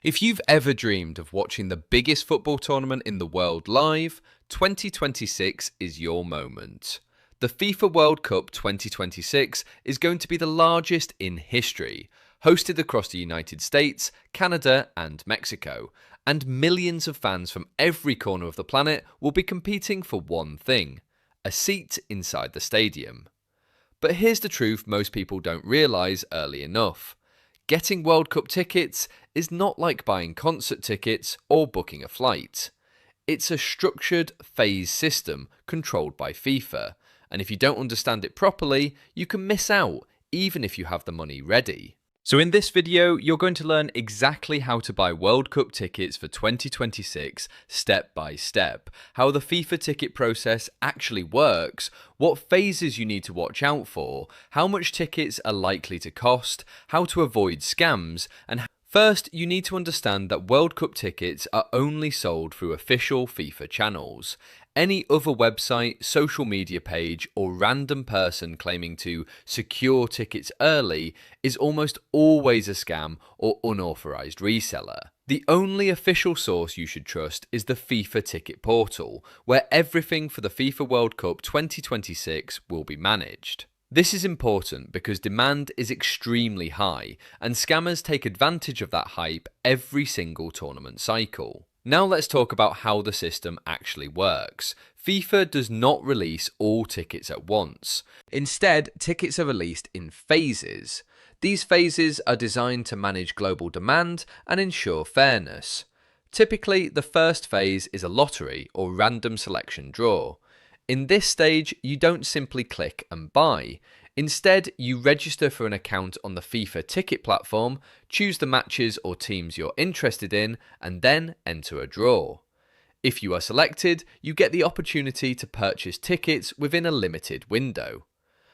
If you've ever dreamed of watching the biggest football tournament in the world live, 2026 is your moment. The FIFA World Cup 2026 is going to be the largest in history, hosted across the United States, Canada, and Mexico, and millions of fans from every corner of the planet will be competing for one thing: a seat inside the stadium. But here's the truth most people don't realise early enough. Getting World Cup tickets is not like buying concert tickets or booking a flight. It's a structured phase system controlled by FIFA, and if you don't understand it properly, you can miss out even if you have the money ready. So in this video, you're going to learn exactly how to buy World Cup tickets for 2026 step by step, how the FIFA ticket process actually works, what phases you need to watch out for, how much tickets are likely to cost, how to avoid scams, and first, you need to understand that World Cup tickets are only sold through official FIFA channels. Any other website, social media page, or random person claiming to secure tickets early is almost always a scam or unauthorized reseller. The only official source you should trust is the FIFA ticket portal, where everything for the FIFA World Cup 2026 will be managed. This is important because demand is extremely high, and scammers take advantage of that hype every single tournament cycle. Now let's talk about how the system actually works. FIFA does not release all tickets at once. Instead, tickets are released in phases. These phases are designed to manage global demand and ensure fairness. Typically, the first phase is a lottery or random selection draw. In this stage, you don't simply click and buy. Instead, you register for an account on the FIFA ticket platform, choose the matches or teams you're interested in, and then enter a draw. If you are selected, you get the opportunity to purchase tickets within a limited window.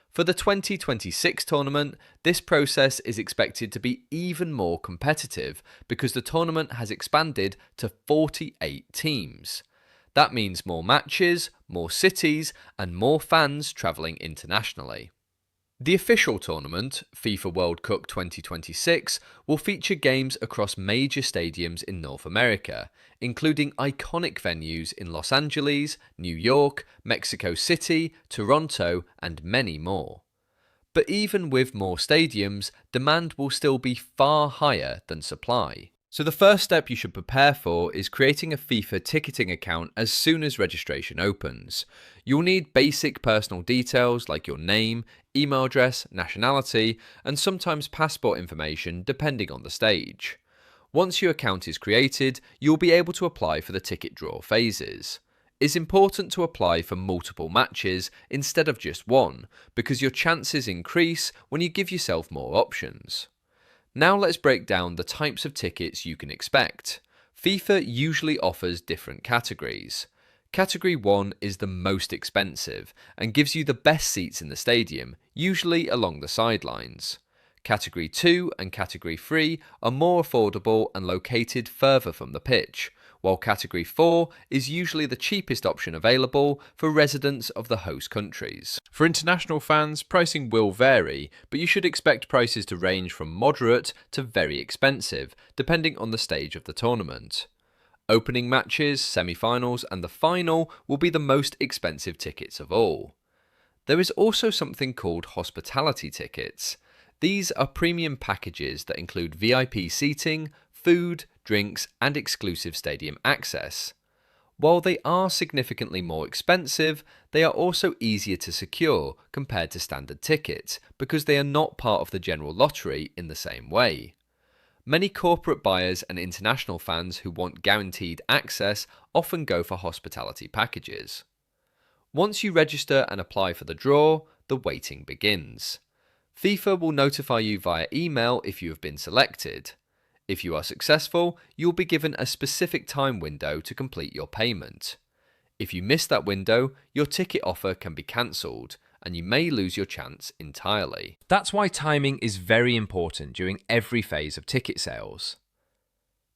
For the 2026 tournament, this process is expected to be even more competitive because the tournament has expanded to 48 teams. That means more matches, more cities, and more fans travelling internationally. The official tournament, FIFA World Cup 2026, will feature games across major stadiums in North America, including iconic venues in Los Angeles, New York, Mexico City, Toronto, and many more. But even with more stadiums, demand will still be far higher than supply. So the first step you should prepare for is creating a FIFA ticketing account as soon as registration opens. You'll need basic personal details like your name, email address, nationality, and sometimes passport information depending on the stage. Once your account is created, you'll be able to apply for the ticket draw phases. It's important to apply for multiple matches instead of just one, because your chances increase when you give yourself more options. Now let's break down the types of tickets you can expect. FIFA usually offers different categories. Category 1 is the most expensive and gives you the best seats in the stadium, usually along the sidelines. Category 2 and Category 3 are more affordable and located further from the pitch, while Category 4 is usually the cheapest option available for residents of the host countries. For international fans, pricing will vary, but you should expect prices to range from moderate to very expensive, depending on the stage of the tournament. Opening matches, semi-finals, and the final will be the most expensive tickets of all. There is also something called hospitality tickets. These are premium packages that include VIP seating, food, drinks, and exclusive stadium access. While they are significantly more expensive, they are also easier to secure compared to standard tickets because they are not part of the general lottery in the same way. Many corporate buyers and international fans who want guaranteed access often go for hospitality packages. Once you register and apply for the draw, the waiting begins. FIFA will notify you via email if you have been selected. If you are successful, you'll be given a specific time window to complete your payment. If you miss that window, your ticket offer can be cancelled, and you may lose your chance entirely. That's why timing is very important during every phase of ticket sales.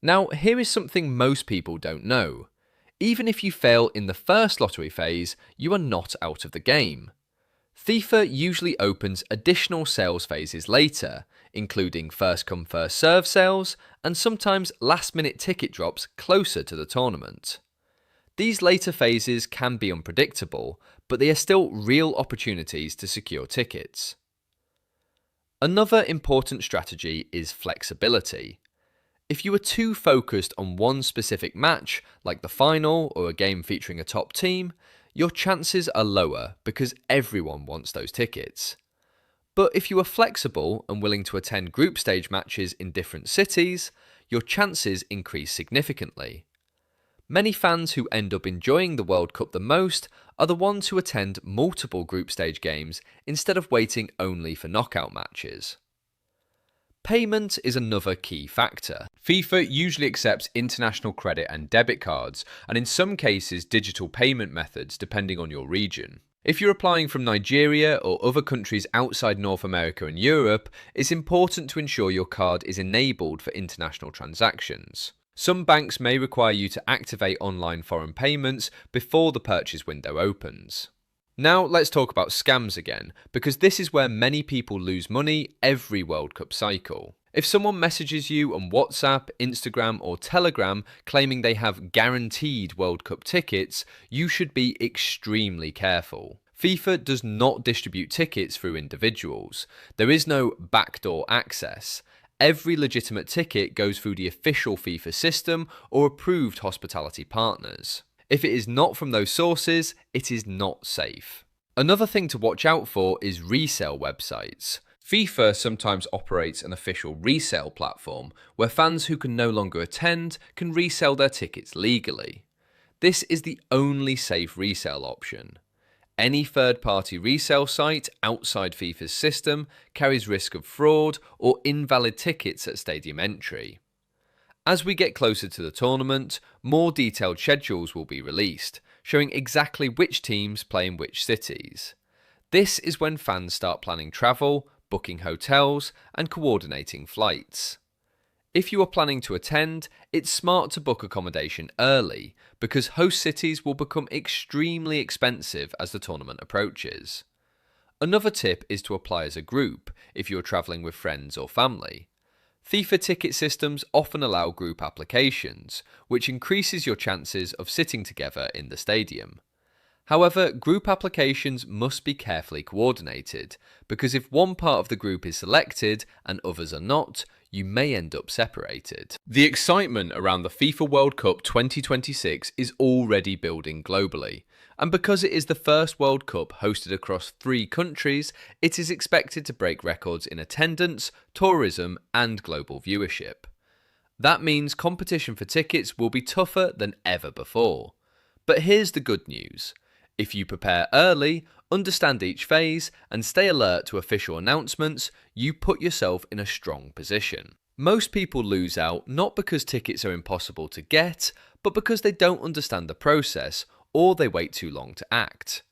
Now, here is something most people don't know. Even if you fail in the first lottery phase, you are not out of the game. FIFA usually opens additional sales phases later, including first come first serve sales and sometimes last minute ticket drops closer to the tournament. These later phases can be unpredictable, but they are still real opportunities to secure tickets. Another important strategy is flexibility. If you are too focused on one specific match, like the final or a game featuring a top team, your chances are lower because everyone wants those tickets. But if you are flexible and willing to attend group stage matches in different cities, your chances increase significantly. Many fans who end up enjoying the World Cup the most are the ones who attend multiple group stage games instead of waiting only for knockout matches. Payment is another key factor. FIFA usually accepts international credit and debit cards, and in some cases digital payment methods depending on your region. If you're applying from Nigeria or other countries outside North America and Europe, it's important to ensure your card is enabled for international transactions. Some banks may require you to activate online foreign payments before the purchase window opens. Now let's talk about scams again, because this is where many people lose money every World Cup cycle. If someone messages you on WhatsApp, Instagram or Telegram claiming they have guaranteed World Cup tickets, you should be extremely careful. FIFA does not distribute tickets through individuals. There is no backdoor access. Every legitimate ticket goes through the official FIFA system or approved hospitality partners. If it is not from those sources, it is not safe. Another thing to watch out for is resale websites. FIFA sometimes operates an official resale platform where fans who can no longer attend can resell their tickets legally. This is the only safe resale option. Any third-party resale site outside FIFA's system carries risk of fraud or invalid tickets at stadium entry. As we get closer to the tournament, more detailed schedules will be released, showing exactly which teams play in which cities. This is when fans start planning travel, booking hotels, and coordinating flights. If you are planning to attend, it's smart to book accommodation early, because host cities will become extremely expensive as the tournament approaches. Another tip is to apply as a group if you are travelling with friends or family. FIFA ticket systems often allow group applications, which increases your chances of sitting together in the stadium. However, group applications must be carefully coordinated, because if one part of the group is selected and others are not, you may end up separated. The excitement around the FIFA World Cup 2026 is already building globally, and because it is the first World Cup hosted across 3 countries, it is expected to break records in attendance, tourism, and global viewership. That means competition for tickets will be tougher than ever before. But here's the good news. If you prepare early, understand each phase, and stay alert to official announcements, you put yourself in a strong position. Most people lose out not because tickets are impossible to get, but because they don't understand the process or they wait too long to act.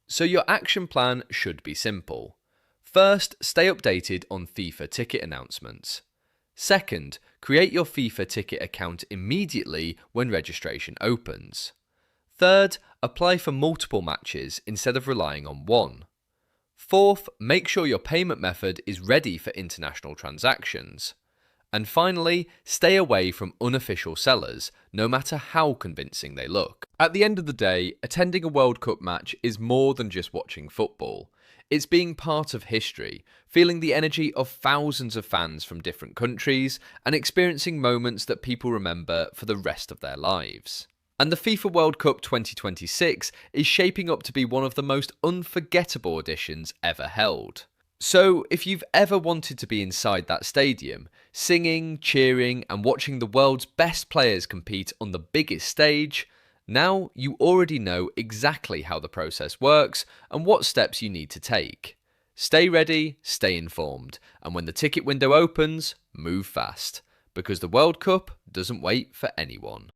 So your action plan should be simple. First, stay updated on FIFA ticket announcements. Second, create your FIFA ticket account immediately when registration opens. Third, apply for multiple matches instead of relying on one. Fourth, make sure your payment method is ready for international transactions. And finally, stay away from unofficial sellers, no matter how convincing they look. At the end of the day, attending a World Cup match is more than just watching football. It's being part of history, feeling the energy of thousands of fans from different countries, and experiencing moments that people remember for the rest of their lives. And the FIFA World Cup 2026 is shaping up to be one of the most unforgettable editions ever held. So, if you've ever wanted to be inside that stadium, singing, cheering, and watching the world's best players compete on the biggest stage, now you already know exactly how the process works and what steps you need to take. Stay ready, stay informed, and when the ticket window opens, move fast, because the World Cup doesn't wait for anyone.